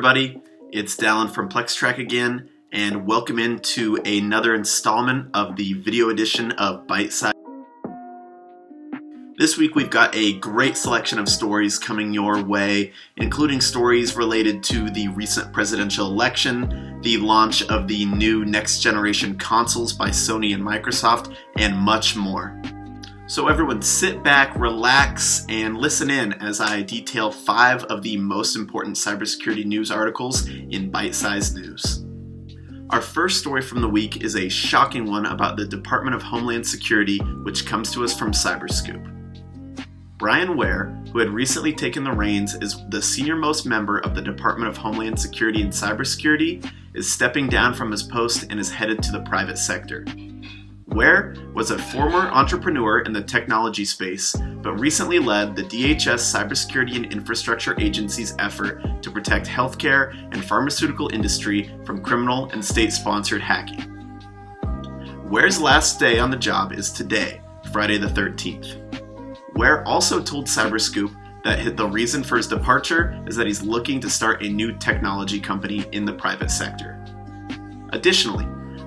everybody, it's Dallin from PlexTrac again, and welcome into another installment of the video edition of Byte Sized. This week we've got a great selection of stories coming your way, including stories related to the recent presidential election, the launch of the new next-generation consoles by Sony and Microsoft, and much more. So everyone sit back, relax, and listen in as I detail 5 of the most important cybersecurity news articles in bite-sized news. Our first story from the week is a shocking one about the Department of Homeland Security, which comes to us from Cyberscoop. Brian Ware, who had recently taken the reins as the senior-most member of the Department of Homeland Security and Cybersecurity, is stepping down from his post and is headed to the private sector. Ware was a former entrepreneur in the technology space, but recently led the DHS Cybersecurity and Infrastructure Agency's effort to protect healthcare and pharmaceutical industry from criminal and state-sponsored hacking. Ware's last day on the job is today, Friday the 13th. Ware also told Cyberscoop that the reason for his departure is that he's looking to start a new technology company in the private sector. Additionally,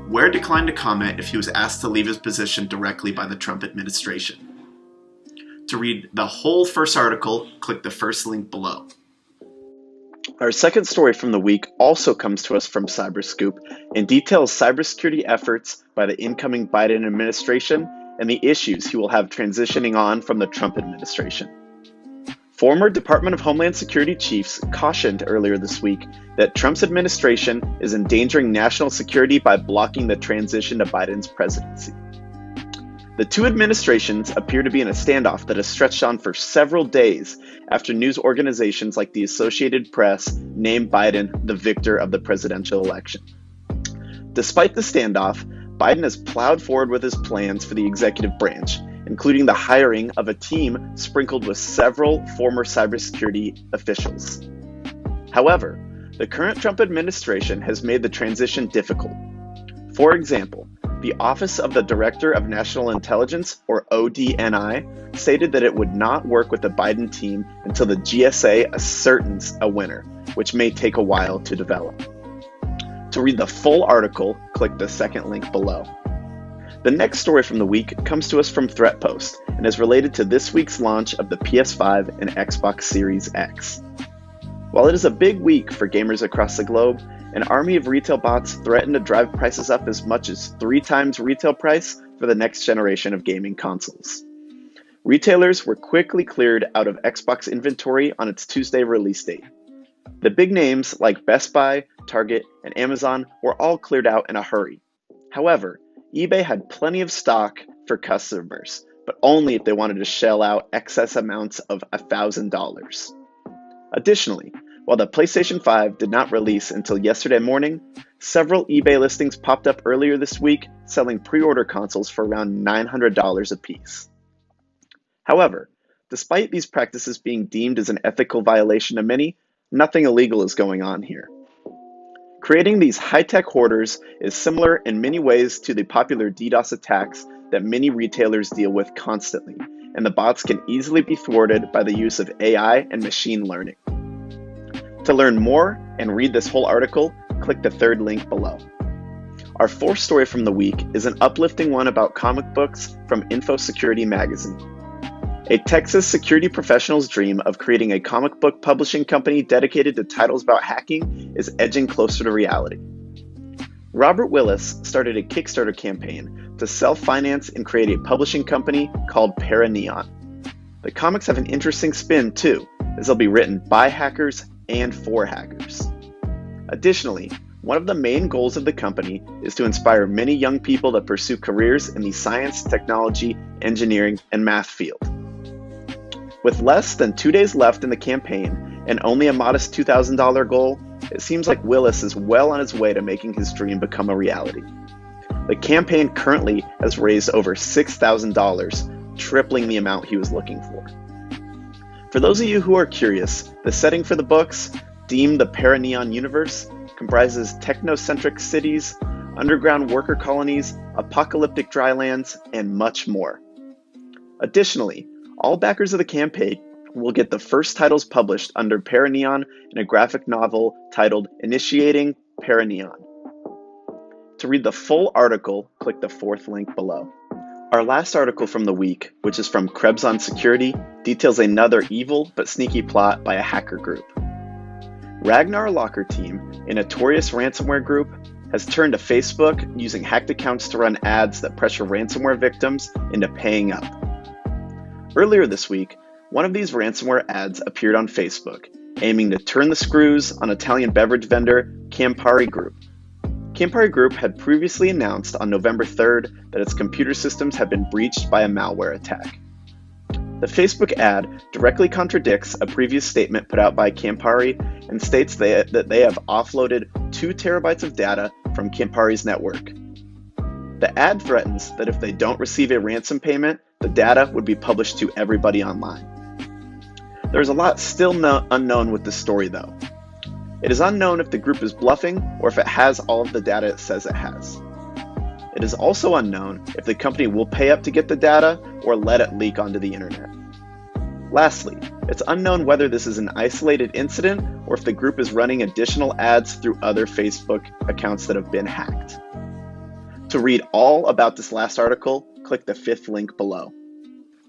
Ware declined to comment if he was asked to leave his position directly by the Trump administration. To read the whole first article, click the first link below. Our second story from the week also comes to us from Cyberscoop and details cybersecurity efforts by the incoming Biden administration and the issues he will have transitioning on from the Trump administration. Former Department of Homeland Security chiefs cautioned earlier this week that Trump's administration is endangering national security by blocking the transition to Biden's presidency. The two administrations appear to be in a standoff that has stretched on for several days after news organizations like the Associated Press named Biden the victor of the presidential election. Despite the standoff, Biden has plowed forward with his plans for the executive branch, including the hiring of a team sprinkled with several former cybersecurity officials. However, the current Trump administration has made the transition difficult. For example, the Office of the Director of National Intelligence, or ODNI, stated that it would not work with the Biden team until the GSA ascertains a winner, which may take a while to develop. To read the full article, click the second link below. The next story from the week comes to us from ThreatPost and is related to this week's launch of the PS5 and Xbox Series X. While it is a big week for gamers across the globe, an army of retail bots threaten to drive prices up as much as 3 times retail price for the next generation of gaming consoles. Retailers were quickly cleared out of Xbox inventory on its Tuesday release date. The big names like Best Buy, Target, and Amazon were all cleared out in a hurry. However, eBay had plenty of stock for customers, but only if they wanted to shell out excess amounts of $1,000. Additionally, while the PlayStation 5 did not release until yesterday morning, several eBay listings popped up earlier this week selling pre-order consoles for around $900 apiece. However, despite these practices being deemed as an ethical violation to many, nothing illegal is going on here. Creating these high-tech hoarders is similar in many ways to the popular DDoS attacks that many retailers deal with constantly, and the bots can easily be thwarted by the use of AI and machine learning. To learn more and read this whole article, click the third link below. Our fourth story from the week is an uplifting one about comic books from InfoSecurity magazine. A Texas security professional's dream of creating a comic book publishing company dedicated to titles about hacking is edging closer to reality. Robert Willis started a Kickstarter campaign to self-finance and create a publishing company called Paraneon. The comics have an interesting spin too, as they'll be written by hackers and for hackers. Additionally, one of the main goals of the company is to inspire many young people to pursue careers in the science, technology, engineering, and math field. With less than 2 days left in the campaign and only a modest $2,000 goal, it seems like Willis is well on his way to making his dream become a reality. The campaign currently has raised over $6,000, tripling the amount he was looking for. For those of you who are curious, the setting for the books, deemed the Paraneon universe, comprises technocentric cities, underground worker colonies, apocalyptic drylands, and much more. Additionally, all backers of the campaign will get the first titles published under Paraneon in a graphic novel titled Initiating Paraneon. To read the full article, click the fourth link below. Our last article from the week, which is from Krebs on Security, details another evil but sneaky plot by a hacker group. Ragnar Locker Team, a notorious ransomware group, has turned to Facebook using hacked accounts to run ads that pressure ransomware victims into paying up. Earlier this week, one of these ransomware ads appeared on Facebook, aiming to turn the screws on Italian beverage vendor Campari Group. Campari Group had previously announced on November 3rd that its computer systems had been breached by a malware attack. The Facebook ad directly contradicts a previous statement put out by Campari and states that they have offloaded 2 terabytes of data from Campari's network. The ad threatens that if they don't receive a ransom payment, the data would be published to everybody online. There's a lot still unknown with this story though. It is unknown if the group is bluffing or if it has all of the data it says it has. It is also unknown if the company will pay up to get the data or let it leak onto the internet. Lastly, it's unknown whether this is an isolated incident or if the group is running additional ads through other Facebook accounts that have been hacked. To read all about this last article, click the 5th link below.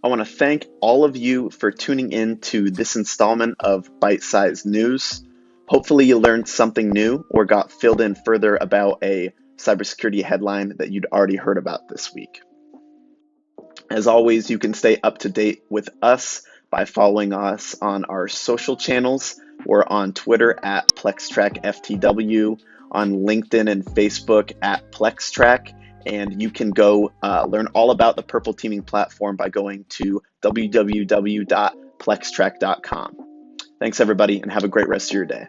I want to thank all of you for tuning in to this installment of Byte Sized News. Hopefully you learned something new or got filled in further about a cybersecurity headline that you'd already heard about this week. As always, you can stay up to date with us by following us on our social channels. We're on Twitter at PlexTrac on LinkedIn and Facebook at PlexTrac, and you can go learn all about the Purple Teaming platform by going to www.plextrac.com. Thanks everybody, and have a great rest of your day.